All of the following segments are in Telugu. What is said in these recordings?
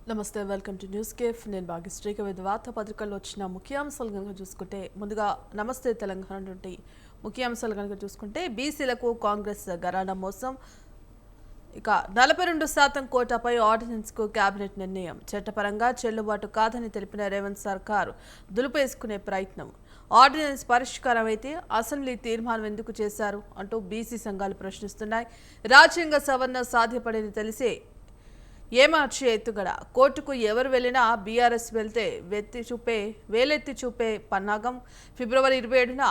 నమస్తే వెల్కమ్ టు న్యూస్ కేఫ్ నేను భాగ్యశ్రీ వివిధ వార్తాపత్రికల్లో వచ్చిన ముఖ్యాంశాలు కనుక చూసుకుంటే ముందుగా నమస్తే తెలంగాణ నుండి ముఖ్యాంశాలు కనుక చూసుకుంటే బీసీలకు కాంగ్రెస్ గరానా మోసం ఇక 42% కోటాపై ఆర్డినెన్స్కు కేబినెట్ నిర్ణయం చట్టపరంగా చెల్లుబాటు కాదని తెలిపిన రేవంత్ సర్కార్ దులుపేసుకునే ప్రయత్నం ఆర్డినెన్స్ పరిష్కారం అయితే అసెంబ్లీ తీర్మానం ఎందుకు చేశారు అంటూ బీసీ సంఘాలు ప్రశ్నిస్తున్నాయి. రాజ్యాంగ సవరణ సాధ్యపడేది తెలిసే ఏమార్చి ఎత్తుగడ కోర్టుకు ఎవరు వెళ్ళినా బీఆర్ఎస్ వెళ్తే వేలెత్తి చూపే పన్నాగం ఫిబ్రవరి 27న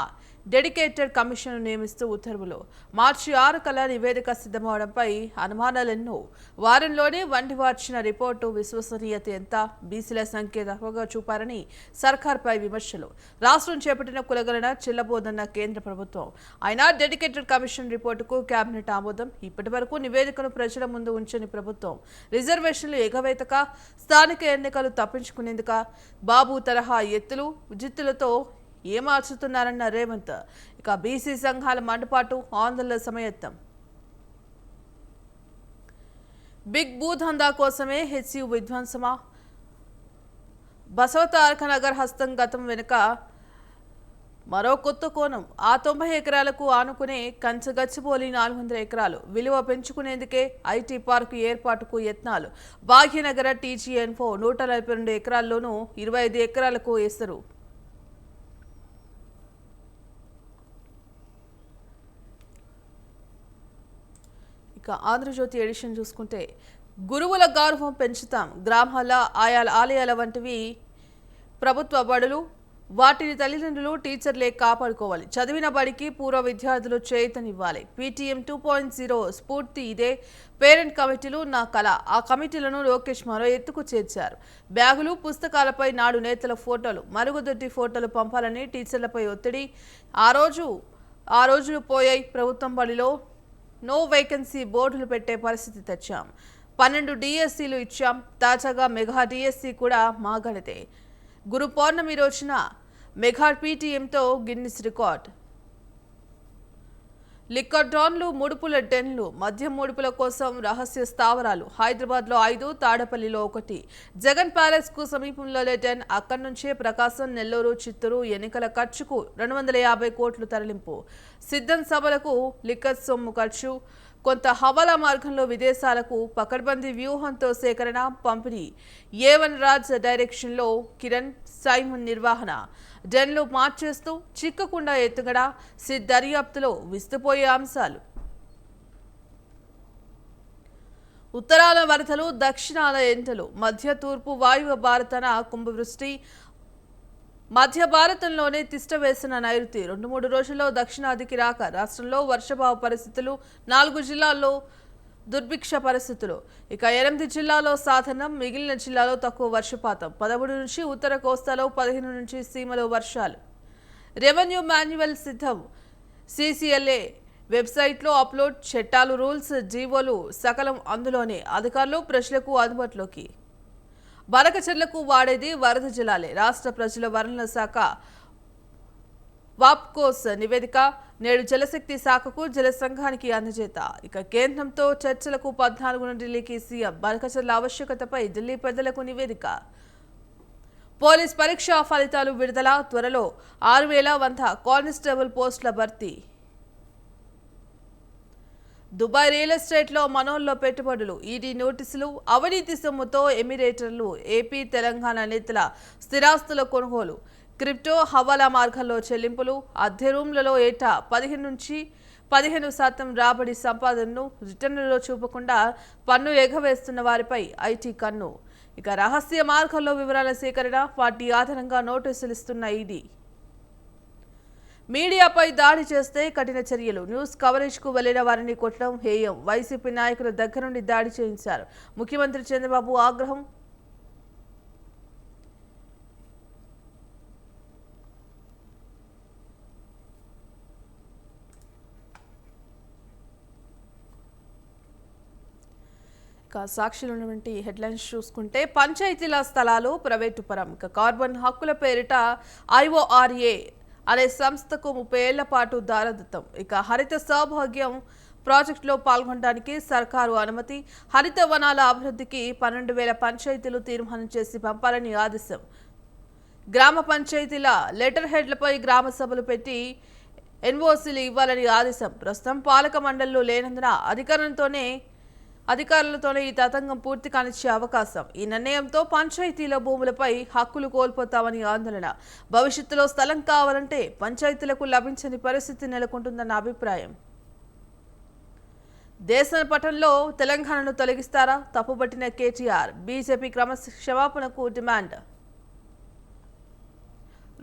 డెడికేటెడ్ కమిషన్ నియమిస్తూ ఉత్తర్వులు మార్చి 6 కల్లా నివేదిక సిద్ధమవడంపై అనుమానాలెన్నో వారంలోనే వండివార్చిన రిపోర్టు విశ్వసనీయత ఎంత బీసీల సంఖ్య తక్కువగా చూపారని సర్కార్పై విమర్శలు రాష్ట్రం చేపట్టిన కులగణన చెల్లబోదన్న కేంద్ర ప్రభుత్వం అయినా డెడికేటెడ్ కమిషన్ రిపోర్టుకు కేబినెట్ ఆమోదం ఇప్పటి వరకు నివేదికను ప్రజల ముందు ఉంచని ప్రభుత్వం రిజర్వేషన్లు ఎగవేతక స్థానిక ఎన్నికలు తప్పించుకునేందుక బాబు తరహా ఎత్తులు జిత్తులతో ఏమార్చుతున్నారన్న రేవంత్ ఇక బీసీ సంఘాల మండుపాటు ఆందోళన సమయత్తం బిగ్ భూదందా కోసమే హెచ్యు విధ్వంసమా బసవతారక నగర్ హస్తంగతం వెనుక మరో కొత్త కోణం ఆ 90 ఎకరాలకు ఆనుకునే కంచగచ్చిబౌలి 400 ఎకరాలు విలువ పెంచుకునేందుకే ఐటీ పార్కు ఏర్పాటుకు యత్నాలు భాగ్యనగర టీజీఎన్ఫో 142 ఎకరాల్లోనూ 25 ఎకరాలకు ఎసరు ఇక ఆంధ్రజ్యోతి ఎడిషన్ చూసుకుంటే గురువుల గౌరవం పెంచుతాం గ్రామాల ఆలయాల వంటివి ప్రభుత్వ బడులు వాటిని తల్లిదండ్రులు టీచర్లే కాపాడుకోవాలి చదివిన బడికి పూర్వ విద్యార్థులు చేతనివ్వాలి పీటీఎం 2.0 స్ఫూర్తి ఇదే పేరెంట్ కమిటీలు నా కళ ఆ కమిటీలను లోకేష్ మరో ఎత్తుకు చేర్చారు బ్యాగులు పుస్తకాలపై నాడు నేతల ఫోటోలు మరుగుదొడ్డి ఫోటోలు పంపాలని టీచర్లపై ఒత్తిడి ఆ రోజులు పోయాయి ప్రభుత్వం బడిలో నో వేకెన్సీ బోర్డులు పెట్టే పరిస్థితి తెచ్చాం 12 డిఎస్సీలు ఇచ్చాం తాజాగా మెగా డిఎస్సీ కూడా మా గణితే గురు పౌర్ణమి రోజున మెగా పీటీఎంతో గిన్నిస్ రికార్డ్ లిక్కర్ డాన్లు ముడుపుల డెన్లు మద్యం ముడుపుల కోసం రహస్య స్థావరాలు హైదరాబాద్లో 5 తాడపల్లిలో 1 జగన్ ప్యాలెస్ కు సమీపంలోనే డెన్ అక్కడి నుంచే ప్రకాశం నెల్లూరు చిత్తూరు ఎన్నికల ఖర్చుకు 250 కోట్లు తరలింపు సిద్ధం సభలకు లిక్కర్ సొమ్ము ఖర్చు కొంత హవాలా మార్గంలో విదేశాలకు పకడ్బందీ వ్యూహంతో సేకరణ పంపిణీ ఏవన్ రాజ్ డైరెక్షన్లో కిరణ్ సైమన్ నిర్వహణ డెన్లు మార్చేస్తూ చిక్కకుండా ఎత్తుగడ సిద్ దర్యాప్తులో విస్తుపోయే అంశాలు ఉత్తరాల వరదలు దక్షిణాల ఎంటలు మధ్య తూర్పు వాయువ్య భారతన కుంభవృష్టి మధ్య భారతంలోనే తిష్టవేసిన నైరుతి 2-3 రోజుల్లో దక్షిణాదికి రాక రాష్ట్రంలో వర్షభావ పరిస్థితులు 4 జిల్లాల్లో దుర్భిక్ష పరిస్థితులు ఇక 8 జిల్లాల్లో సాధారణం మిగిలిన జిల్లాలో తక్కువ వర్షపాతం 13 నుంచి ఉత్తర కోస్తాలో 15 నుంచి సీమలో వర్షాలు రెవెన్యూ మాన్యువల్ సిద్ధం సీసీఎల్ఏ వెబ్సైట్లో అప్లోడ్ చట్టాలు రూల్స్ జీవోలు సకలం అందులోనే అధికారులు ప్రజలకు అందుబాటులోకి బనకచెర్లకు వాడేది వరద జలాలే రాష్ట్ర ప్రజల వనరుల శాఖ వాప్కోస్ నివేదిక నేడు జలశక్తి శాఖకు జల సంఘానికి అందజేత ఇక కేంద్రంతో చర్చలకు 14న ఢిల్లీకి సీఎం బనకచెర్ల ఆవశ్యకతపై ఢిల్లీ పెద్దలకు నివేదిక పోలీస్ పరీక్షా ఫలితాలు విడుదల త్వరలో 6100 కానిస్టేబుల్ పోస్టుల భర్తీ దుబాయ్ రియల్ ఎస్టేట్లో మనోల్లో పెట్టుబడులు ఈడీ నోటీసులు అవినీతి సొమ్ముతో ఎమిరేటర్లు ఏపీ తెలంగాణ నేతల స్థిరాస్తుల కొనుగోలు క్రిప్టో హవాలా మార్గాల్లో చెల్లింపులు అద్దె రూమ్లలో ఏటా 15% రాబడి సంపాదనను రిటర్నులో చూపకుండా పన్ను ఎగవేస్తున్న వారిపై ఐటీ కన్ను ఇక రహస్య మార్గాల్లో వివరాల సేకరణ వాటి ఆధారంగా నోటీసులు ఇస్తున్న ఈడీ మీడియాపై దాడి చేస్తే కఠిన చర్యలు న్యూస్ కవరేజ్ కు వెళ్లిన వారిని కొట్టడం హేయం వైసీపీ నాయకుల దగ్గర నుండి దాడి చేయించారు ముఖ్యమంత్రి చంద్రబాబు ఆగ్రహం సాక్షిలో ఉన్నటువంటి హెడ్లైన్స్ చూసుకుంటే పంచాయతీల స్థలాలు ప్రైవేటు పరం కార్బన్ హక్కుల పేరిట ఐఓఆర్ఏ అనే సంస్థకు 30 ఏళ్ల పాటు దారదత్తం ఇక హరిత సౌభాగ్యం ప్రాజెక్టులో పాల్గొనడానికి సర్కారు అనుమతి, హరిత వనాల అభివృద్ధికి 12,000 పంచాయతీలు తీర్మానం చేసి పంపాలని ఆదేశం. గ్రామ పంచాయతీల లెటర్ హెడ్లపై గ్రామ సభలు పెట్టి ఎన్ఓసీలు ఇవ్వాలని ఆదేశం. ప్రస్తుతం పాలక మండలిలో లేనందున అధికారులతోనే ఈ తతంగం పూర్తి కానిచ్చే అవకాశం. ఈ నిర్ణయంతో పంచాయతీల భూములపై హక్కులు కోల్పోతామని ఆందోళన. భవిష్యత్తులో స్థలం కావాలంటే పంచాయతీలకు లభించని పరిస్థితి నెలకొంటుందన్న అభిప్రాయం. దేశ పటంలో తెలంగాణను తొలగిస్తారా? తప్పుపట్టిన కేటీఆర్. బీజేపీ క్షమాపణకు డిమాండ్.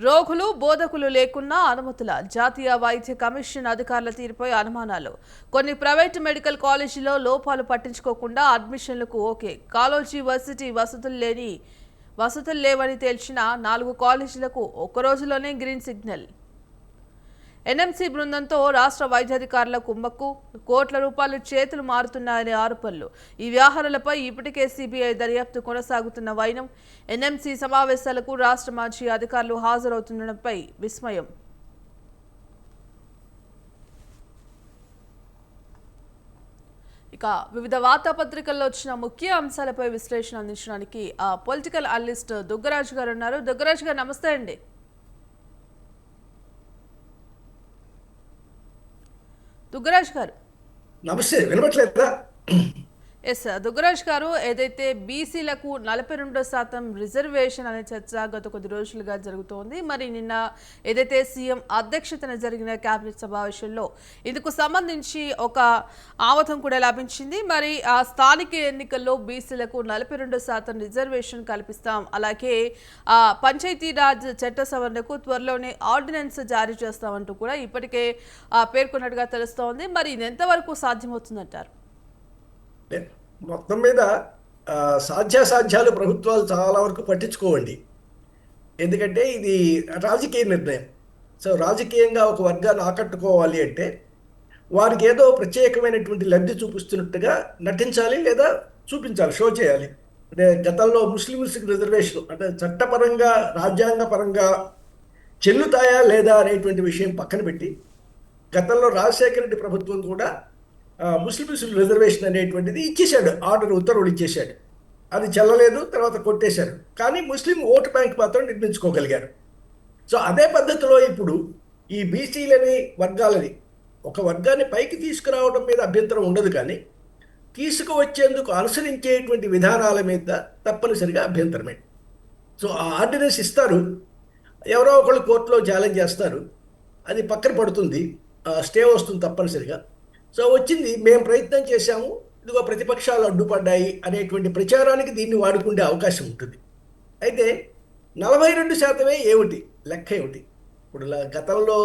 రోగులు బోధకులు లేకున్నా అనుమతుల. జాతీయ వైద్య కమిషన్ అధికారుల తీరుపై అనుమానాలు. కొన్ని ప్రైవేటు మెడికల్ కాలేజీలో లోపాలు పట్టించుకోకుండా అడ్మిషన్లకు ఓకే. కాలేజీ వసతులు లేవని తేల్చిన 4 కాలేజీలకు ఒక్క రోజులోనే గ్రీన్ సిగ్నల్. ఎన్ఎంసీ బృందంతో రాష్ట్ర వైద్యాధికారుల కుమ్మక్కు. కోట్ల రూపాయలు చేతులు మారుతున్నాయనే ఆరోపణలు. ఈ వ్యవహారాలపై ఇప్పటికే సిబిఐ దర్యాప్తు కొనసాగుతున్న వైనం. ఎన్ఎంసీ సమావేశాలకు రాష్ట్ర మాజీ అధికారులు హాజరవుతుండడంపై విస్మయం. ఇక వివిధ వార్తాపత్రికల్లో వచ్చిన ముఖ్య అంశాలపై విశ్లేషణ అందించడానికి పొలిటికల్ అనలిస్ట్ దుగ్గరాజు గారు ఉన్నారు. దుగ్గరాజు గారు నమస్తే అండి. దుగ్గరాజ్ గారు నమస్తే, వినపట్లేదా? ఎస్ దుగ్గరాజ్ గారు, ఏదైతే బీసీలకు 42% రిజర్వేషన్ అనే చర్చ గత కొద్ది రోజులుగా జరుగుతోంది. మరి నిన్న ఏదైతే సీఎం అధ్యక్షతన జరిగిన కేబినెట్ సమావేశంలో ఇందుకు సంబంధించి ఒక ఆమోదం కూడా లభించింది. మరి ఆ స్థానిక ఎన్నికల్లో బీసీలకు 42% రిజర్వేషన్ కల్పిస్తాం, అలాగే పంచాయతీరాజ్ చట్ట సవరణకు త్వరలోనే ఆర్డినెన్స్ జారీ చేస్తామంటూ కూడా ఇప్పటికే పేర్కొన్నట్టుగా తెలుస్తోంది. మరి ఇది ఎంతవరకు సాధ్యమవుతుందంటారు? మొత్తం మీద సాధ్యాసాధ్యాలు ప్రభుత్వాలు చాలా వరకు పట్టించుకోవండి. ఎందుకంటే ఇది రాజకీయ నిర్ణయం. సో రాజకీయంగా ఒక వర్గాన్ని ఆకట్టుకోవాలి అంటే వారికి ఏదో ప్రత్యేకమైనటువంటి లబ్ధి చూపిస్తున్నట్టుగా నటించాలి లేదా చూపించాలి, షో చేయాలి. అంటే గతంలో ముస్లింస్కి రిజర్వేషన్ అంటే చట్టపరంగా రాజ్యాంగపరంగా చెల్లుతాయా లేదా అనేటువంటి విషయం పక్కన పెట్టి గతంలో రాజశేఖర రెడ్డి ప్రభుత్వం కూడా ముస్లిమ్స్ రిజర్వేషన్ అనేటువంటిది ఇచ్చేశాడు, ఆర్డర్ ఉత్తర్వులు ఇచ్చేశాడు. అది చెల్లలేదు, తర్వాత కొట్టేశారు. కానీ ముస్లిం ఓటు బ్యాంక్ మాత్రం నిర్మించుకోగలిగారు. సో అదే పద్ధతిలో ఇప్పుడు ఈ బీసీలని వర్గాలని ఒక వర్గాన్ని పైకి తీసుకురావడం మీద అభ్యంతరం ఉండదు, కానీ తీసుకువచ్చేందుకు అనుసరించేటువంటి విధానాల మీద తప్పనిసరిగా అభ్యంతరమే. సో ఆ ఆర్డినెన్స్ ఇస్తారు, ఎవరో ఒకళ్ళు కోర్టులో ఛాలెంజ్ చేస్తారు, అది పక్కన పడుతుంది, స్టే వస్తుంది తప్పనిసరిగా. సో వచ్చింది, మేము ప్రయత్నం చేశాము, ఇదిగో ప్రతిపక్షాలు అడ్డుపడ్డాయి అనేటువంటి ప్రచారానికి దీన్ని వాడుకునే అవకాశం ఉంటుంది. అయితే 42% ఏమిటి లెక్క ఏమిటి? ఇప్పుడు గతంలో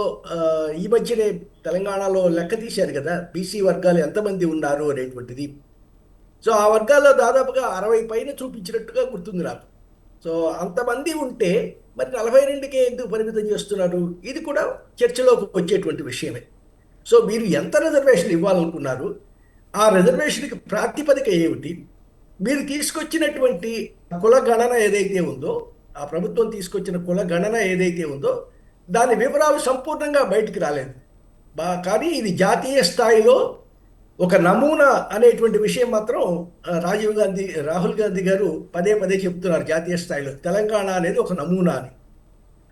ఈ మధ్యనే తెలంగాణలో లెక్క తీశారు కదా, బీసీ వర్గాలు ఎంతమంది ఉన్నారు అనేటువంటిది. సో ఆ వర్గాల్లో దాదాపుగా 60 పైన చూపించినట్టుగా గుర్తుంది నాకు. సో అంతమంది ఉంటే మరి 42కే ఎందుకు పరిమితం చేస్తున్నారు? ఇది కూడా చర్చలోకి వచ్చేటువంటి విషయమే. సో మీరు ఎంత రిజర్వేషన్ ఇవ్వాలనుకున్నారు, ఆ రిజర్వేషన్కి ప్రాతిపదిక ఏమిటి? మీరు తీసుకొచ్చినటువంటి కుల గణన ఏదైతే ఉందో, ఆ ప్రభుత్వం తీసుకొచ్చిన కుల గణన ఏదైతే ఉందో దాని వివరాలు సంపూర్ణంగా బయటికి రాలేదు. కానీ ఇది జాతీయ స్థాయిలో ఒక నమూనా అనేటువంటి విషయం మాత్రం రాహుల్ గాంధీ గారు పదే పదే చెప్తున్నారు. జాతీయ స్థాయిలో తెలంగాణ అనేది ఒక నమూనా అని.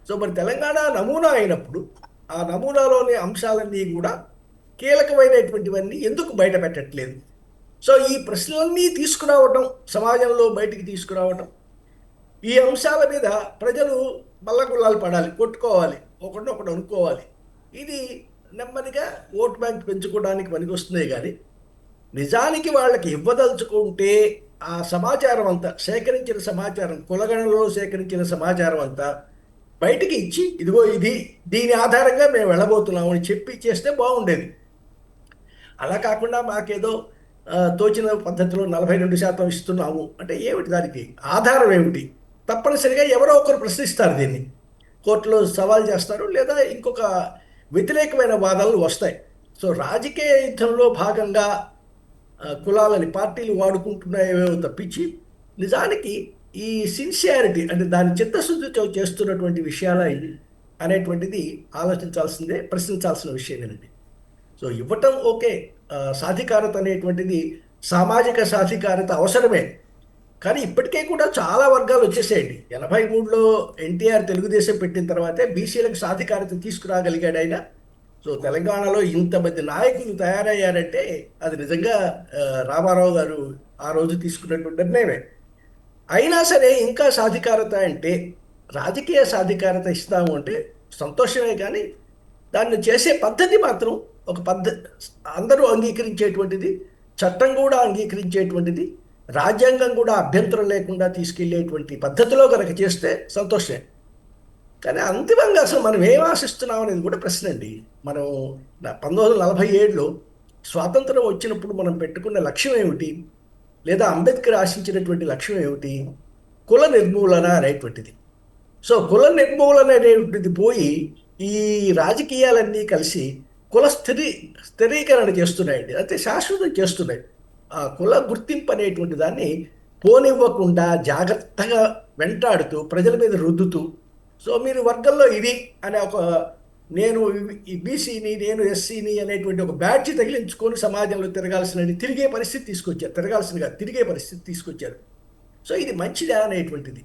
సో మరి తెలంగాణ నమూనా అయినప్పుడు ఆ నమూనాలోని అంశాలన్నీ కూడా కీలకమైనటువంటివన్నీ ఎందుకు బయట పెట్టట్లేదు? సో ఈ ప్రశ్నలన్నీ తీసుకురావటం, సమాజంలో బయటికి తీసుకురావటం, ఈ అంశాల మీద ప్రజలు బల్లగుల్లాలు పడాలి, కొట్టుకోవాలి, ఒకటి అనుకోవాలి. ఇది నెమ్మదిగా ఓట్ బ్యాంక్ పెంచుకోవడానికి పనికొస్తున్నాయి. కానీ నిజానికి వాళ్ళకి ఇవ్వదలుచుకుంటే ఆ సమాచారం అంతా, సేకరించిన సమాచారం, కులగణలో సేకరించిన సమాచారం అంతా బయటికి ఇచ్చి, ఇదిగో దీని ఆధారంగా మేము వెళ్ళబోతున్నాము అని చెప్పి చేస్తే బాగుండేది. అలా కాకుండా మాకేదో తోచిన పద్ధతిలో 42% ఇస్తున్నాము అంటే ఏమిటి? దానికి ఆధారం ఏమిటి? తప్పనిసరిగా ఎవరో ఒకరు ప్రశ్నిస్తారు, దీన్ని కోర్టులో సవాల్ చేస్తారు, లేదా ఇంకొక వ్యతిరేకమైన వాదనలు వస్తాయి. సో రాజకీయ యుద్ధంలో భాగంగా కులాలని పార్టీలు వాడుకుంటున్నాయేవో తప్పించి నిజానికి ఈ సిన్సియారిటీ అంటే దాని చిత్తశుద్ధితో చేస్తున్నటువంటి విషయాల అనేటువంటిది ఆలోచించాల్సిందే, ప్రశ్నించాల్సిన విషయమేనండి. సో ఇవ్వటం ఓకే, సాధికారత అనేటువంటిది సామాజిక సాధికారత అవసరమే. కానీ ఇప్పటికే కూడా చాలా వర్గాలు వచ్చేసేయండి. 83లో ఎన్టీఆర్ తెలుగుదేశం పెట్టిన తర్వాతే బీసీలకు సాధికారత తీసుకురాగలిగాడు ఆయన. సో తెలంగాణలో ఇంతమంది నాయకులు తయారయ్యారంటే అది నిజంగా రామారావు గారు ఆ రోజు తీసుకున్నటువంటి నిర్ణయమే. అయినా సరే ఇంకా సాధికారత అంటే రాజకీయ సాధికారత ఇస్తాము అంటే సంతోషమే, కానీ దాన్ని చేసే పద్ధతి మాత్రం ఒక అందరూ అంగీకరించేటువంటిది, చట్టం కూడా అంగీకరించేటువంటిది, రాజ్యాంగం కూడా అభ్యంతరం లేకుండా తీసుకెళ్లేటువంటి పద్ధతిలో కనుక చేస్తే సంతోషమే. కానీ అంతిమంగా అసలు మనం ఏం ఆశిస్తున్నాం అనేది కూడా ప్రశ్న అండి. మనం 1947లో స్వాతంత్రం వచ్చినప్పుడు మనం పెట్టుకున్న లక్ష్యం ఏమిటి, లేదా అంబేద్కర్ ఆశించినటువంటి లక్ష్యం ఏమిటి? కుల నిర్మూలన అనేటువంటిది. సో కుల నిర్మూలన అనేటువంటిది పోయి ఈ రాజకీయాలన్నీ కలిసి కుల స్థిరీకరణ చేస్తున్నాయండి, అయితే శాశ్వతం చేస్తున్నాయి. ఆ కుల గుర్తింపు అనేటువంటి దాన్ని పోనివ్వకుండా జాగ్రత్తగా వెంటాడుతూ ప్రజల మీద రుద్దుతూ, సో మీరు వర్గంలో ఇది అనే ఒక నేను ఈ బీసీని, నేను ఎస్సీని అనేటువంటి ఒక బ్యాడ్జ్ తగిలించుకొని సమాజంలో తిరిగే పరిస్థితి తీసుకొచ్చారు. తిరిగే పరిస్థితి తీసుకొచ్చారు. సో ఇది మంచిదా అనేటువంటిది.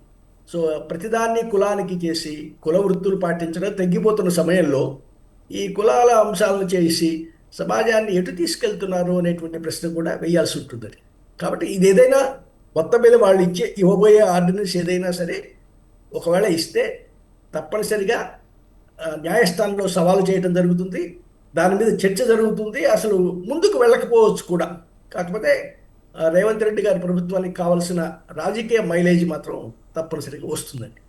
సో ప్రతిదాన్ని కులానికి చేసి కుల వృత్తులు పాటించడం తగ్గిపోతున్న సమయంలో ఈ కులాల అంశాలను చేసి సమాజాన్ని ఎటు తీసుకెళ్తున్నారు అనేటువంటి ప్రశ్న కూడా వేయాల్సి ఉంటుందని. కాబట్టి ఇది ఏదైనా మొత్తం మీద వాళ్ళు ఇవ్వబోయే ఆర్డినెన్స్ ఏదైనా సరే ఒకవేళ ఇస్తే తప్పనిసరిగా న్యాయస్థానంలో సవాలు చేయడం జరుగుతుంది, దాని మీద చర్చ జరుగుతుంది, అసలు ముందుకు వెళ్ళకపోవచ్చు కూడా. కాకపోతే రేవంత్ రెడ్డి గారి ప్రభుత్వానికి కావాల్సిన రాజకీయ మైలేజ్ మాత్రం తప్పనిసరిగా వస్తుందండి.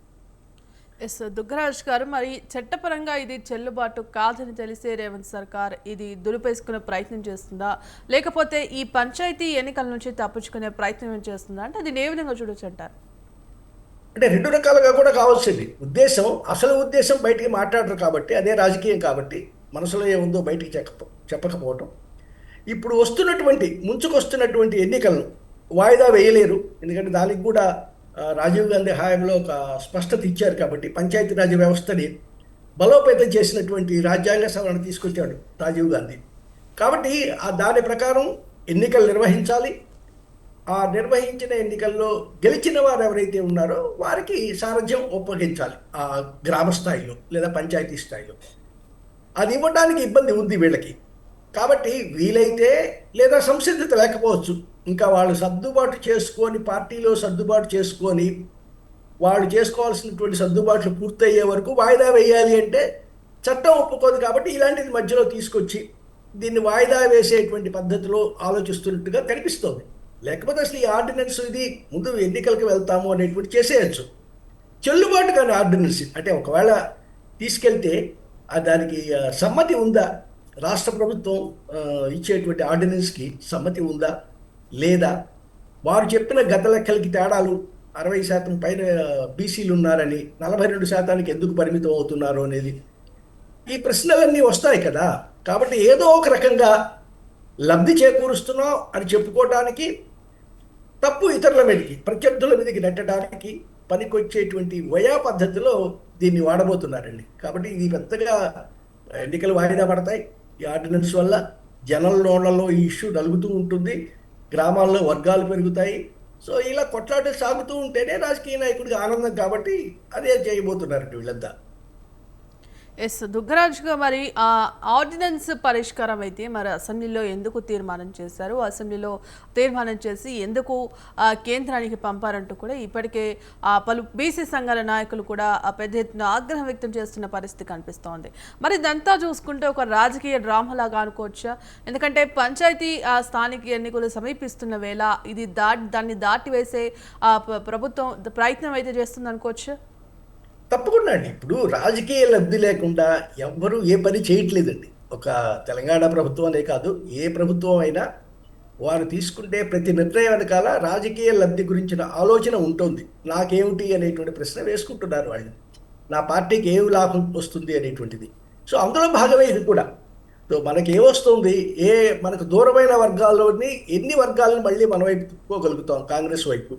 ఎస్ దుగ్గరాజ్ గారు, మరి చట్టపరంగా ఇది చెల్లుబాటు కాదని తెలిసే రేవంత్ సర్కార్ ఇది దులిపేసుకునే ప్రయత్నం చేస్తుందా, లేకపోతే ఈ పంచాయతీ ఎన్నికల నుంచి తప్పించుకునే ప్రయత్నం చేస్తుందా అంటే అది ఏ విధంగా చూడొచ్చు అంటారు? అంటే రెండు రకాలుగా కూడా కావాల్సింది. అసలు ఉద్దేశం బయటికి మాట్లాడరు కాబట్టి, అదే రాజకీయం కాబట్టి మనసులో ఏముందో బయటికి చెప్పకపోవటం. ఇప్పుడు ముంచుకొస్తున్నటువంటి ఎన్నికలను వాయిదా వేయలేరు, ఎందుకంటే దానికి కూడా రాజీవ్ గాంధీ హయాంలో ఒక స్పష్టత ఇచ్చారు కాబట్టి. పంచాయతీరాజ్ వ్యవస్థని బలోపేతం చేసినటువంటి రాజ్యాంగ సవరణ తీసుకొచ్చాడు రాజీవ్ గాంధీ. కాబట్టి దాని ప్రకారం ఎన్నికలు నిర్వహించాలి. ఆ నిర్వహించిన ఎన్నికల్లో గెలిచిన వారు ఎవరైతే ఉన్నారో వారికి సారథ్యం ఒప్పగించాలి, ఆ గ్రామ స్థాయిలో లేదా పంచాయతీ స్థాయిలో. అది ఇవ్వడానికి ఇబ్బంది ఉంది వీళ్ళకి. కాబట్టి వీలైతే, లేదా సంసిద్ధత లేకపోవచ్చు, ఇంకా వాళ్ళు పార్టీలో సర్దుబాటు చేసుకొని వాళ్ళు చేసుకోవాల్సినటువంటి సర్దుబాట్లు పూర్తయ్యే వరకు వాయిదా వేయాలి అంటే చట్టం ఒప్పుకోదు. కాబట్టి ఇలాంటిది మధ్యలో తీసుకొచ్చి దీన్ని వాయిదా వేసేటువంటి పద్ధతిలో ఆలోచిస్తున్నట్టుగా కనిపిస్తోంది. లేకపోతే అసలు ఈ ఆర్డినెన్స్ ఇది ముందు ఎన్నికలకు వెళ్తాము అనేటువంటి చేసేయచ్చు. చెల్లుబాటు కాని ఆర్డినెన్స్ అంటే ఒకవేళ తీసుకెళ్తే దానికి సమ్మతి ఉందా, రాష్ట్ర ప్రభుత్వం ఇచ్చేటువంటి ఆర్డినెన్స్కి సమ్మతి ఉందా లేదా, వారు చెప్పిన గత లెక్కలకి తేడాలు 60% పైన బీసీలు ఉన్నారని 42% ఎందుకు పరిమితం అవుతున్నారు అనేది ఈ ప్రశ్నలన్నీ వస్తాయి కదా. కాబట్టి ఏదో ఒక రకంగా లబ్ధి చేకూరుస్తున్నాం అని చెప్పుకోవడానికి, తప్పు ఇతరుల మీదకి ప్రత్యర్థుల మీదకి నెట్టడానికి పనికొచ్చేటువంటి వయా పద్ధతిలో దీన్ని వాడబోతున్నారండి. కాబట్టి ఇది పెద్దగా ఎన్నికలు వాయిదా పడతాయి ఈ ఆర్డినెన్స్ వల్ల. జనంలో ఈ ఇష్యూ నలుగుతూ ఉంటుంది, గ్రామాల్లో వర్గాలు పెరుగుతాయి. సో ఇలా కొట్లాటలు సాగుతూ ఉంటేనే రాజకీయ నాయకుడికి ఆనందం. కాబట్టి అదే చేయబోతున్నారండి వీళ్ళంతా. ఎస్ దుగ్గరాజుగా, మరి ఆ ఆర్డినెన్స్ పరిష్కారం అయితే మరి అసెంబ్లీలో ఎందుకు తీర్మానం చేశారు, అసెంబ్లీలో తీర్మానం చేసి ఎందుకు కేంద్రానికి పంపారంటూ కూడా ఇప్పటికే పలు బీసీ సంఘాల నాయకులు కూడా పెద్ద ఎత్తున ఆగ్రహం వ్యక్తం చేస్తున్న పరిస్థితి కనిపిస్తోంది. మరి ఇదంతా చూసుకుంటే ఒక రాజకీయ డ్రామాలాగా అనుకోవచ్చా? ఎందుకంటే పంచాయతీ స్థానిక ఎన్నికలు సమీపిస్తున్న వేళ ఇది దాన్ని దాటివేసే ప్రభుత్వం ప్రయత్నం అయితే చేస్తుంది అనుకోవచ్చా? తప్పకుండా అండి. ఇప్పుడు రాజకీయ లబ్ధి లేకుండా ఎవ్వరూ ఏ పని చేయట్లేదండి. ఒక తెలంగాణ ప్రభుత్వం అనే కాదు, ఏ ప్రభుత్వం అయినా వారు తీసుకుంటే ప్రతి నిర్ణయం వెనకాల రాజకీయ లబ్ధి గురించిన ఆలోచన ఉంటుంది. నాకేమిటి అనేటువంటి ప్రశ్న వేసుకుంటున్నారు వాళ్ళు, నా పార్టీకి ఏమి లాభం వస్తుంది అనేటువంటిది. సో అందులో భాగమే ఇది కూడా. సో మనకి ఏమొస్తుంది, మనకు దూరమైన వర్గాల్లోని ఎన్ని వర్గాలను మళ్ళీ మన వైపు తిప్పుకోగలుగుతాం, కాంగ్రెస్ వైపు.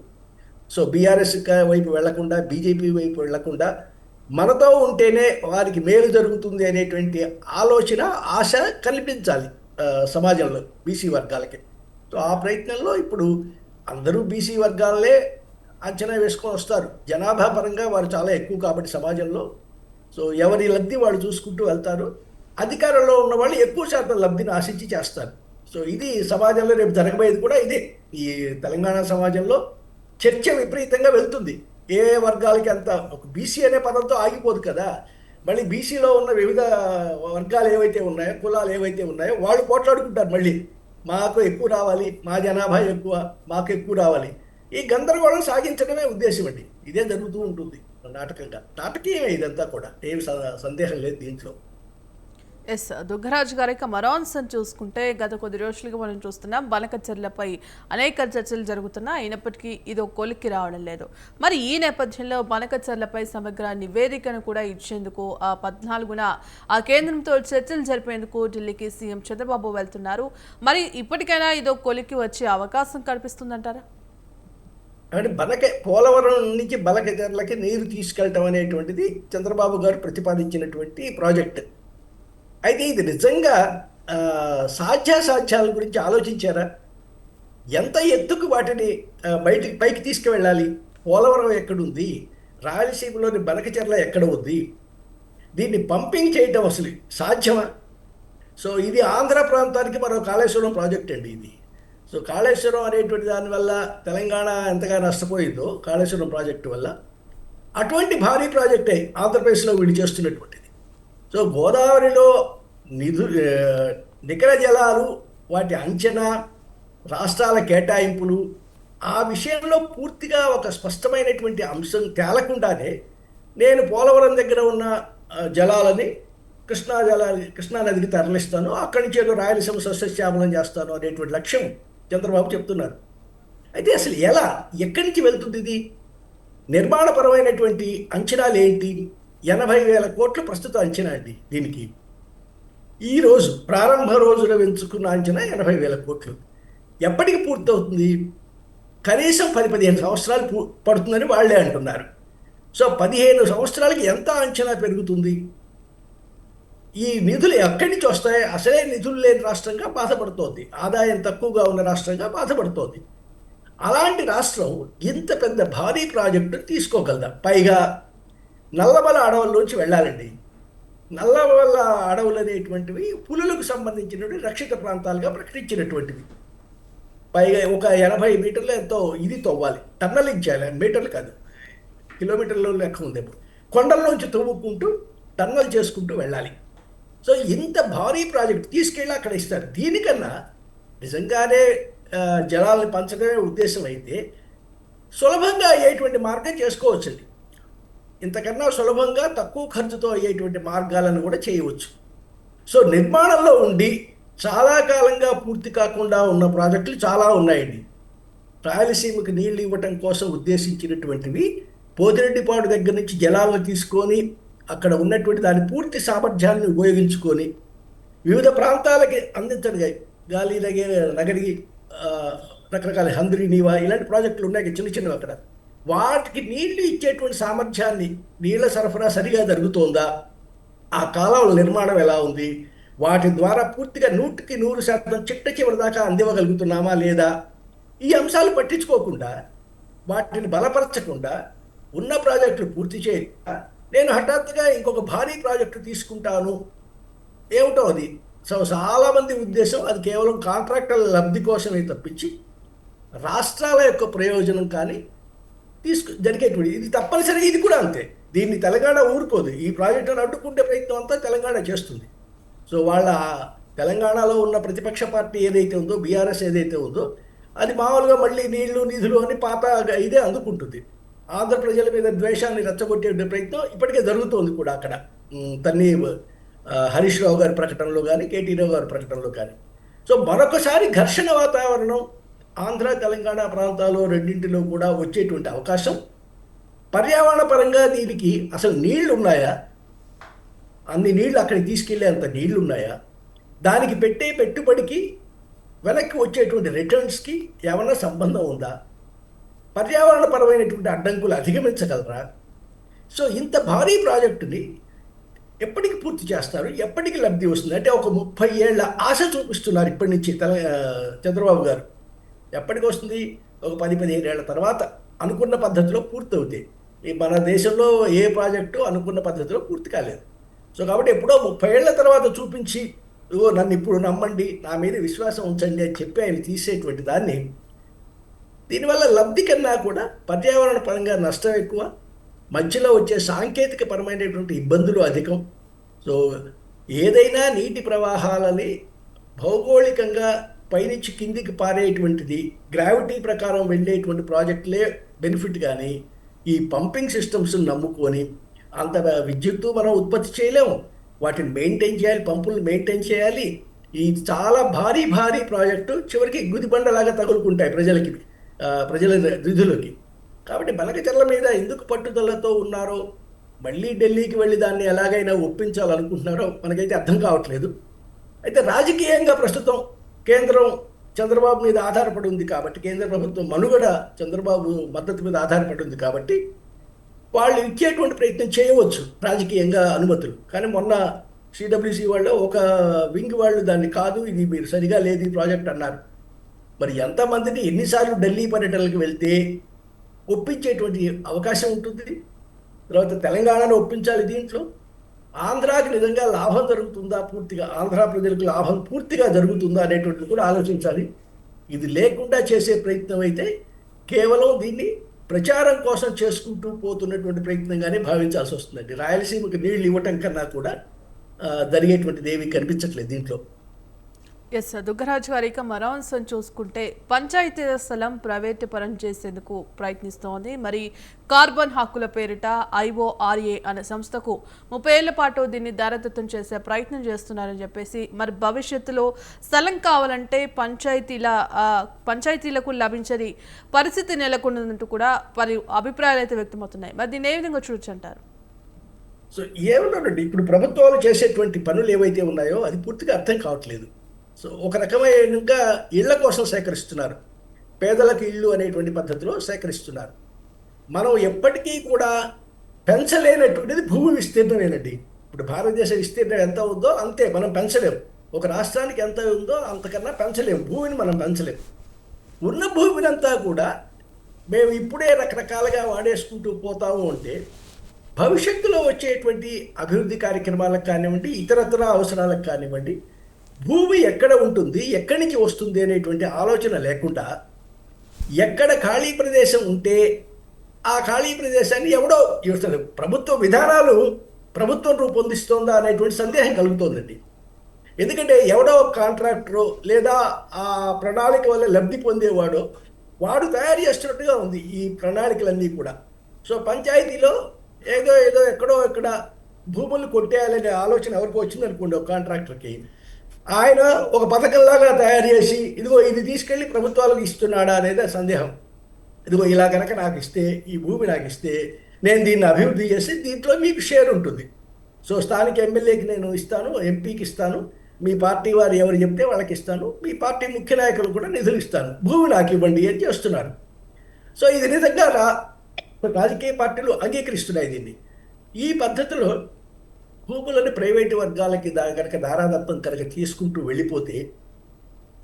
సో బీఆర్ఎస్ వైపు వెళ్లకుండా, బీజేపీ వైపు వెళ్లకుండా మనతో ఉంటేనే వారికి మేలు జరుగుతుంది అనేటువంటి ఆలోచన, ఆశ కల్పించాలి సమాజంలో బీసీ వర్గాలకి. సో ఆ ప్రయత్నంలో ఇప్పుడు అందరూ బీసీ వర్గాలనే అంచనా వేసుకొని వస్తారు. జనాభా పరంగా వారు చాలా ఎక్కువ కాబట్టి సమాజంలో. సో ఎవరి లబ్ధి వాళ్ళు చూసుకుంటూ వెళ్తారు. అధికారంలో ఉన్న వాళ్ళు ఎక్కువ శాతం లబ్ధిని ఆశించి చేస్తారు. సో ఇది సమాజంలో రేపు జరగబోయేది కూడా ఇదే. ఈ తెలంగాణ సమాజంలో చర్చ విపరీతంగా వెళ్తుంది. ఏ వర్గాలకి అంత ఒక బీసీ అనే పదంతో ఆగిపోదు కదా. మళ్ళీ బీసీలో ఉన్న వివిధ వర్గాలు ఏవైతే ఉన్నాయో, కులాలు ఏవైతే ఉన్నాయో వాళ్ళు పోట్లాడుకుంటారు మళ్ళీ. మాకు ఎక్కువ రావాలి, మా జనాభా ఎక్కువ, మాకు ఎక్కువ రావాలి. ఈ గందరగోళం సాగించడమే ఉద్దేశం అండి. ఇదే జరుగుతూ ఉంటుంది నాటకంగా. నాటకీయమే ఇదంతా కూడా, ఏమి సందేహం లేదు దీంట్లో. ఎస్ దుగ్గరాజు గారి మరో అంశం చూసుకుంటే గత కొద్ది రోజులుగా మనం చూస్తున్నాం బనకచెర్లపై అనేక చర్చలు జరుగుతున్నా అయినప్పటికీ ఇది ఒక కొలిక్కి రావడం లేదు. మరి ఈ నేపథ్యంలో బనకచెర్లపై సమగ్ర నివేదికను కూడా ఇచ్చేందుకు 14న ఆ కేంద్రంతో చర్చలు జరిపేందుకు ఢిల్లీకి సీఎం చంద్రబాబు వెళ్తున్నారు. మరి ఇప్పటికైనా ఇది ఒక కొలిక్కి వచ్చే అవకాశం కనిపిస్తుందంటారా? అంటే పోలవరం నుంచి బనకచెర్లకి నీరు తీసుకెళ్ళటం అనేటువంటిది చంద్రబాబు గారు ప్రతిపాదించినటువంటి ప్రాజెక్ట్. అయితే ఇది నిజంగా సాధ్యాసాధ్యాల గురించి ఆలోచించారా? ఎంత ఎత్తుకు వాటిని పైకి తీసుకువెళ్ళాలి? పోలవరం ఎక్కడుంది? రాయలసీమలోని బనకచెర్ల ఎక్కడ ఉంది? దీన్ని పంపింగ్ చేయటం అసలు సాధ్యమా? సో ఇది ఆంధ్ర ప్రాంతానికి మరో కాళేశ్వరం ప్రాజెక్ట్ అండి ఇది. సో కాళేశ్వరం అనేటువంటి దానివల్ల తెలంగాణ ఎంతగా నష్టపోయిందో కాళేశ్వరం ప్రాజెక్టు వల్ల, అటువంటి భారీ ప్రాజెక్టే ఆంధ్రప్రదేశ్లో వీళ్ళు చేస్తున్నటువంటిది. సో గోదావరిలో నికర జలాలు, వాటి అంచనా, రాష్ట్రాల కేటాయింపులు, ఆ విషయంలో పూర్తిగా ఒక స్పష్టమైనటువంటి అంశం తేలకుండానే నేను పోలవరం దగ్గర ఉన్న జలాలని కృష్ణా నదికి తరలిస్తాను, అక్కడి నుంచి ఏదో రాయలసీమ సస్యశ్యామలం చేస్తాను అనేటువంటి లక్ష్యం చంద్రబాబు చెప్తున్నారు. అయితే అసలు ఎలా, ఎక్కడి నుంచి వెళ్తుంది ఇది? నిర్మాణపరమైనటువంటి అంచనాలు ఏంటి? 80,000 కోట్లు ప్రస్తుత అంచనా అండి దీనికి. ఈరోజు ప్రారంభ రోజున వెంచుకున్న అంచనా 80,000 కోట్లు. ఎప్పటికి పూర్తవుతుంది? కనీసం 10-15 సంవత్సరాలు పడుతుందని వాళ్ళే అంటున్నారు. సో 15 సంవత్సరాలకి ఎంత అంచనా పెరుగుతుంది? ఈ నిధులు ఎక్కడి నుంచి వస్తాయి? అసలే నిధులు లేని రాష్ట్రంగా బాధపడుతోంది, ఆదాయం తక్కువగా ఉన్న రాష్ట్రంగా బాధపడుతోంది. అలాంటి రాష్ట్రం ఇంత పెద్ద భారీ ప్రాజెక్టు తీసుకోగలదా? పైగా నల్లమల అడవుల్లోంచి వెళ్ళాలండి. నల్లమల అడవులు అనేటువంటివి పులులకు సంబంధించినటువంటి రక్షిత ప్రాంతాలుగా ప్రకటించినటువంటివి. పైగా ఒక 80 మీటర్లు ఎంతో ఇది తవ్వాలి, టన్నలింగ్ చేయాలి. మీటర్లు కాదు, కిలోమీటర్ల లెక్క ఉంది. కొండల్లోంచి తవ్వుకుంటూ టన్నల్ చేసుకుంటూ వెళ్ళాలి. సో ఇంత భారీ ప్రాజెక్ట్ తీసుకెళ్ళి అక్కడ ఇస్తారు. దీనికన్నా నిజంగానే జలాలను పంచడమే ఉద్దేశం అయితే సులభంగా అయ్యేటువంటి మార్గం చేసుకోవచ్చండి. ఇంతకన్నా సులభంగా తక్కువ ఖర్చుతో అయ్యేటువంటి మార్గాలను కూడా చేయవచ్చు. సో నిర్మాణంలో ఉండి చాలా కాలంగా పూర్తి కాకుండా ఉన్న ప్రాజెక్టులు చాలా ఉన్నాయండి. రాయలసీమకు నీళ్లు ఇవ్వటం కోసం ఉద్దేశించినటువంటివి పోతిరెడ్డిపాడు దగ్గర నుంచి జలాలను తీసుకొని అక్కడ ఉన్నటువంటి దాని పూర్తి సామర్థ్యాన్ని ఉపయోగించుకొని వివిధ ప్రాంతాలకి అందించగా గాలి నగరి రకరకాల హంద్రి నీవా ఇలాంటి ప్రాజెక్టులు ఉన్నాయి చిన్న చిన్నవి. అక్కడ వాటికి నీళ్లు ఇచ్చేటువంటి సామర్థ్యాన్ని, నీళ్ల సరఫరా సరిగా జరుగుతోందా, ఆ కాలువల నిర్మాణం ఎలా ఉంది, వాటి ద్వారా పూర్తిగా 100% చిట్ట చివరి దాకా అందివ్వగలుగుతున్నామా లేదా, ఈ అంశాలు పట్టించుకోకుండా వాటిని బలపరచకుండా ఉన్న ప్రాజెక్టులు పూర్తి చేయక నేను హఠాత్తుగా ఇంకొక భారీ ప్రాజెక్టు తీసుకుంటాను ఏమిటో అది. సో చాలామంది ఉద్దేశం అది కేవలం కాంట్రాక్టర్ల లబ్ధి కోసమే తప్పించి రాష్ట్రాల యొక్క ప్రయోజనం కానీ జరిగేటువంటి ఇది తప్పనిసరిగా ఇది కూడా అంతే. దీన్ని తెలంగాణ ఊరుకోదు. ఈ ప్రాజెక్టును అడ్డుకుంటే ప్రయత్నం అంతా తెలంగాణ చేస్తుంది. సో వాళ్ళ తెలంగాణలో ఉన్న ప్రతిపక్ష పార్టీ ఏదైతే ఉందో, బీఆర్ఎస్ ఏదైతే ఉందో, అది మామూలుగా మళ్ళీ నీళ్లు నిధులు అని పాత ఇదే అందుకుంటుంది. ఆంధ్ర ప్రజల మీద ద్వేషాన్ని రెచ్చగొట్టే ప్రయత్నం ఇప్పటికే జరుగుతోంది కూడా అక్కడ. తన్ని హరీష్ రావు గారి ప్రకటనలో కానీ, కేటీ రావు గారి ప్రకటనలో కానీ. సో మరొకసారి ఘర్షణ వాతావరణం ఆంధ్ర తెలంగాణ ప్రాంతాల్లో రెండింటిలో కూడా వచ్చేటువంటి అవకాశం. పర్యావరణ పరంగా దీనికి అసలు నీళ్లు ఉన్నాయా? అన్ని నీళ్లు అక్కడికి తీసుకెళ్లే అంత నీళ్లు ఉన్నాయా? దానికి పెట్టే పెట్టుబడికి వెనక్కి వచ్చేటువంటి రిటర్న్స్కి ఏమైనా సంబంధం ఉందా? పర్యావరణపరమైనటువంటి అడ్డంకులు అధిగమించగలరా? సో ఇంత భారీ ప్రాజెక్టుని ఎప్పటికి పూర్తి చేస్తారు, ఎప్పటికి లబ్ధి వస్తుంది అంటే ఒక 30 ఏళ్ల ఆశ చూపిస్తున్నారు ఇప్పటి నుంచి చంద్రబాబు గారు. ఎప్పటికి వస్తుంది? ఒక 10-15 ఏళ్ల తర్వాత అనుకున్న పద్ధతిలో పూర్తి అవుతాయి. ఈ మన దేశంలో ఏ ప్రాజెక్టు అనుకున్న పద్ధతిలో పూర్తి కాలేదు. సో కాబట్టి ఎప్పుడో 30 ఏళ్ల తర్వాత చూపించి, ఇగో నన్ను ఇప్పుడు నమ్మండి, నా మీద విశ్వాసం ఉంచండి అని చెప్పి ఆయన తీసేటువంటి దాన్ని, దీనివల్ల లబ్ధి కన్నా కూడా పర్యావరణ పరంగా నష్టం ఎక్కువ, మధ్యలో వచ్చే సాంకేతిక పరమైనటువంటి ఇబ్బందులు అధికం. సో ఏదైనా నీటి ప్రవాహాలని భౌగోళికంగా పైనుంచి కిందికి పారేటువంటిది గ్రావిటీ ప్రకారం వెళ్ళేటువంటి ప్రాజెక్టులే బెనిఫిట్, కానీ ఈ పంపింగ్ సిస్టమ్స్ నమ్ముకొని అంత విద్యుత్తు మనం ఉత్పత్తి చేయలేము. వాటిని మెయింటైన్ చేయాలి, పంపులు మెయింటైన్ చేయాలి. ఈ చాలా భారీ భారీ ప్రాజెక్టు చివరికి గుదిబండలాగా తగులుకుంటాయి ప్రజల నిధులకి. కాబట్టి బనకచర్ల మీద ఎందుకు పట్టుదలతో ఉన్నారో, మళ్ళీ ఢిల్లీకి వెళ్ళి దాన్ని ఎలాగైనా ఒప్పించాలనుకుంటున్నారో మనకైతే అర్థం కావట్లేదు. అయితే రాజకీయంగా ప్రస్తుతం కేంద్రం చంద్రబాబు మీద ఆధారపడి ఉంది కాబట్టి, కేంద్ర ప్రభుత్వం మనుగడ చంద్రబాబు మద్దతు మీద ఆధారపడి ఉంది కాబట్టి వాళ్ళు ఇచ్చేటువంటి ప్రయత్నం చేయవచ్చు రాజకీయంగా అనుమతులు. కానీ మొన్న సిడబ్ల్యూసి వాళ్ళు ఒక వింగ్ వాళ్ళు దాన్ని కాదు, ఇది మీరు సరిగా లేదు ఈ ప్రాజెక్ట్ అన్నారు. మరి ఎంతమందిని ఎన్నిసార్లు ఢిల్లీ పర్యటనలకు వెళ్తే ఒప్పించేటువంటి అవకాశం ఉంటుంది? తర్వాత తెలంగాణను ఒప్పించాలి, దీంట్లో ఆంధ్రాకి నిజంగా లాభం జరుగుతుందా, పూర్తిగా ఆంధ్ర ప్రజలకు లాభం పూర్తిగా జరుగుతుందా అనేటువంటిది కూడా ఆలోచించాలి. ఇది లేకుండా చేసే ప్రయత్నం అయితే కేవలం దీన్ని ప్రచారం కోసం చేసుకుంటూ పోతున్నటువంటి ప్రయత్నంగానే భావించాల్సి వస్తుందండి. రాయలసీమకి నీళ్లు ఇవ్వటం కన్నా కూడా జరిగేటువంటిది ఏమీ కనిపించట్లేదు దీంట్లో. ఎస్ దుగ్గరాజు గారు, ఇక మరో అంశం చూసుకుంటే పంచాయతీ స్థలం ప్రైవేటు పరం చేసేందుకు ప్రయత్నిస్తోంది. మరి కార్బన్ హక్కుల పేరిట IORA అనే సంస్థకు 30 ఏళ్ల పాటు దీన్ని దారదత్తం చేసే ప్రయత్నం చేస్తున్నారని చెప్పేసి, మరి భవిష్యత్తులో స్థలం కావాలంటే పంచాయతీలకు లభించని పరిస్థితి నెలకొన్నదంటూ కూడా అభిప్రాయాలు అయితే వ్యక్తమవుతున్నాయి. మరి దీన్ని ఏ విధంగా చూడొచ్చు అంటారు? సో ఏమన్నానండి, ఇప్పుడు ప్రభుత్వాలు చేసేటువంటి పనులు ఏవైతే ఉన్నాయో అది పూర్తిగా అర్థం కావట్లేదు. సో ఒక రకమైన ఇళ్ల కోసం సేకరిస్తున్నారు, పేదలకు ఇళ్ళు అనేటువంటి పద్ధతిలో సేకరిస్తున్నారు. మనం ఎప్పటికీ కూడా పెంచలేనటువంటిది భూమి విస్తీర్ణమేనండి. ఇప్పుడు భారతదేశ విస్తీర్ణం ఎంత ఉందో అంతే మనం పెంచలేము. ఒక రాష్ట్రానికి ఎంత ఉందో అంతకన్నా పెంచలేము, భూమిని మనం పెంచలేము. ఉన్న భూమిని అంతా కూడా మేము ఇప్పుడే రకరకాలుగా వాడేసుకుంటూ పోతాము అంటే భవిష్యత్తులో వచ్చేటువంటి అభివృద్ధి కార్యక్రమాలకు కానివ్వండి, ఇతరత్ర అవసరాలకు కానివ్వండి, భూమి ఎక్కడ ఉంటుంది, ఎక్కడి నుంచి వస్తుంది అనేటువంటి ఆలోచన లేకుండా ఎక్కడ ఖాళీ ప్రదేశం ఉంటే ఆ ఖాళీ ప్రదేశాన్ని ఎవడో చూస్తారు. ప్రభుత్వ విధానాలు ప్రభుత్వం రూపొందిస్తోందా అనేటువంటి సందేహం కలుగుతోందండి. ఎందుకంటే ఎవడో కాంట్రాక్టరో లేదా ఆ ప్రణాళిక వల్ల లబ్ధి పొందేవాడో వాడు తయారు చేస్తున్నట్టుగా ఉంది ఈ ప్రణాళికలన్నీ కూడా. సో పంచాయతీలో ఏదో ఎక్కడ భూములు కొట్టేయాలనే ఆలోచన ఎవరికి వచ్చిందనుకోండి ఒక కాంట్రాక్టర్కి, ఆయన ఒక పథకంలాగా తయారు చేసి ఇదిగో ఇది తీసుకెళ్ళి ప్రభుత్వాలకు ఇస్తున్నాడా అనేది సందేహం. ఇదిగో ఇలా కనుక నాకు ఇస్తే, ఈ భూమి నాకు ఇస్తే నేను దీన్ని అభివృద్ధి చేసి దీంట్లో మీకు షేర్ ఉంటుంది. సో స్థానిక ఎమ్మెల్యేకి నేను ఇస్తాను, ఎంపీకి ఇస్తాను, మీ పార్టీ వారు ఎవరు చెప్తే వాళ్ళకి ఇస్తాను, మీ పార్టీ ముఖ్య నాయకులు కూడా నిధులు ఇస్తాను, భూమి నాకు ఇవ్వండి అని చేస్తున్నారు. సో ఇది నిజంగా రాజకీయ పార్టీలు అంగీకరిస్తున్నాయి దీన్ని. ఈ పద్ధతిలో భూములను ప్రైవేటు వర్గాలకి కనుక దారాదత్తం కనుక తీసుకుంటూ వెళ్ళిపోతే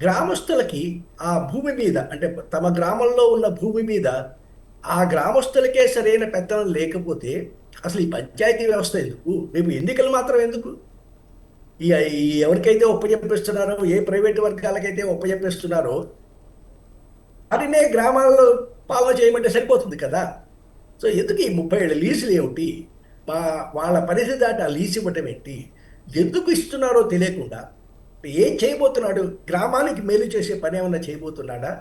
గ్రామస్తులకి ఆ భూమి మీద, అంటే తమ గ్రామంలో ఉన్న భూమి మీద ఆ గ్రామస్తులకే సరైన పెత్తనం లేకపోతే అసలు ఈ పంచాయతీ వ్యవస్థ ఎందుకు? రేపు ఎన్నికలు మాత్రం ఎందుకు? ఈ ఎవరికైతే ఒప్పజెప్పిస్తున్నారో, ఏ ప్రైవేటు వర్గాలకైతే ఒప్పజెప్పిస్తున్నారో వాటినే గ్రామాల్లో పాలన చేయమంటే సరిపోతుంది కదా. సో ఎందుకు ఈ 30 ఏళ్ళ లీజులు ఏమిటి? వాళ్ళ పరిధి దాటి ఆ లీజు ఇవ్వటం ఏంటి? ఎందుకు ఇస్తున్నారో తెలియకుండా ఏం చేయబోతున్నాడు? గ్రామానికి మేలు చేసే పని ఏమన్నా చేయబోతున్నాడా?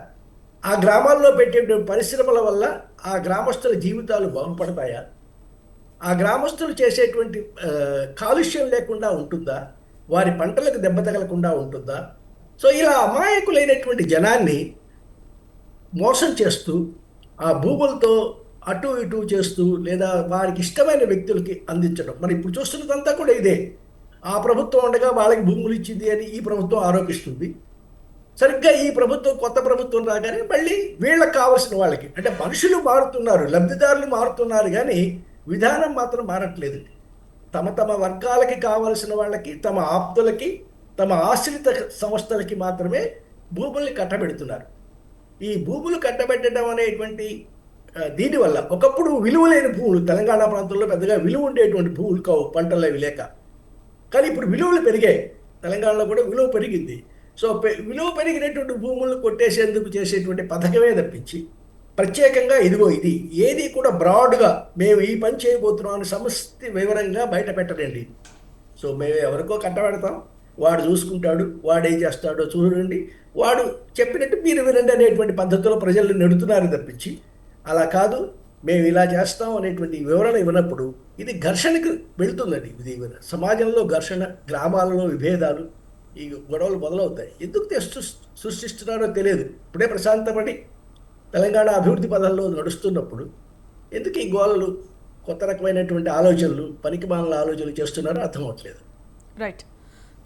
ఆ గ్రామాల్లో పెట్టే పరిశ్రమల వల్ల ఆ గ్రామస్తుల జీవితాలు బాగుపడతాయా? ఆ గ్రామస్తులు చేసేటువంటి కాలుష్యం లేకుండా ఉంటుందా? వారి పంటలకు దెబ్బ తగలకుండా ఉంటుందా? సో ఇలా అమాయకులైనటువంటి జనాన్ని మోసం చేస్తూ ఆ భూములతో అటు ఇటు చేస్తూ లేదా వారికి ఇష్టమైన వ్యక్తులకి అందించడం. మరి ఇప్పుడు చూస్తున్నదంతా కూడా ఇదే. ఆ ప్రభుత్వం ఉండగా వాళ్ళకి భూములు ఇచ్చింది అని ఈ ప్రభుత్వం ఆరోపిస్తుంది. సరిగ్గా ఈ ప్రభుత్వం, కొత్త ప్రభుత్వం రాగానే మళ్ళీ వీళ్ళకి కావాల్సిన వాళ్ళకి, అంటే మనుషులు మారుతున్నారు, లబ్ధిదారులు మారుతున్నారు, కానీ విధానం మాత్రం మారట్లేదు. తమ తమ వర్గాలకి కావలసిన వాళ్ళకి, తమ ఆప్తులకి, తమ ఆశ్రిత సంస్థలకి మాత్రమే భూముల్ని కట్టబెడుతున్నారు. ఈ భూములు కట్టబెట్టడం అనేటువంటి దీనివల్ల ఒకప్పుడు విలువ లేని భూములు, తెలంగాణ ప్రాంతంలో పెద్దగా విలువ ఉండేటువంటి భూములు కావు, పంటలు అవి లేక. కానీ ఇప్పుడు విలువలు పెరిగాయి, తెలంగాణలో కూడా విలువ పెరిగింది. సో విలువ పెరిగినటువంటి భూములను కొట్టేసేందుకు చేసేటువంటి పథకమే తప్పించి ప్రత్యేకంగా ఇదిగో ఇది ఏది కూడా బ్రాడ్గా మేము ఈ పని చేయబోతున్నాం అని సమస్త వివరంగా బయట పెట్టరండి. సో మేము ఎవరికో కట్టబెడతాం, వాడు చూసుకుంటాడు, వాడు ఏం చేస్తాడో చూడండి, వాడు చెప్పినట్టు మీరు వినండి అనేటువంటి పద్ధతిలో ప్రజల్ని నెడుతున్నారు తప్పించి, అలా కాదు మేము ఇలా చేస్తాం అనేటువంటి వివరణ ఇవ్వనప్పుడు ఇది ఘర్షణకు వెళుతుందండి. ఇది సమాజంలో ఘర్షణ, గ్రామాలలో విభేదాలు, ఈ గొడవలు మొదలవుతాయి. ఎందుకు సృష్టిస్తున్నారో తెలియదు. ఇప్పుడే ప్రశాంతపడి తెలంగాణ అభివృద్ధి పదంలో నడుస్తున్నప్పుడు ఎందుకు ఈ గోళలు, కొత్త రకమైనటువంటి ఆలోచనలు, పనికిమాలిన ఆలోచనలు చేస్తున్నారో అర్థమవట్లేదు. రైట్,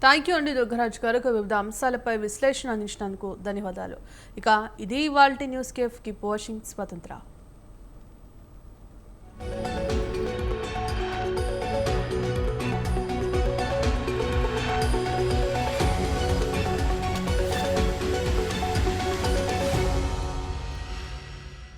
థ్యాంక్ యూ అండి దుర్గరాజు గారు. వివిధ అంశాలపై విశ్లేషణ అందించినందుకు ధన్యవాదాలు. ఇక ఇది ఇవాల్టి న్యూస్ కేఫ్. కీప్ వాచింగ్ స్వతంత్ర.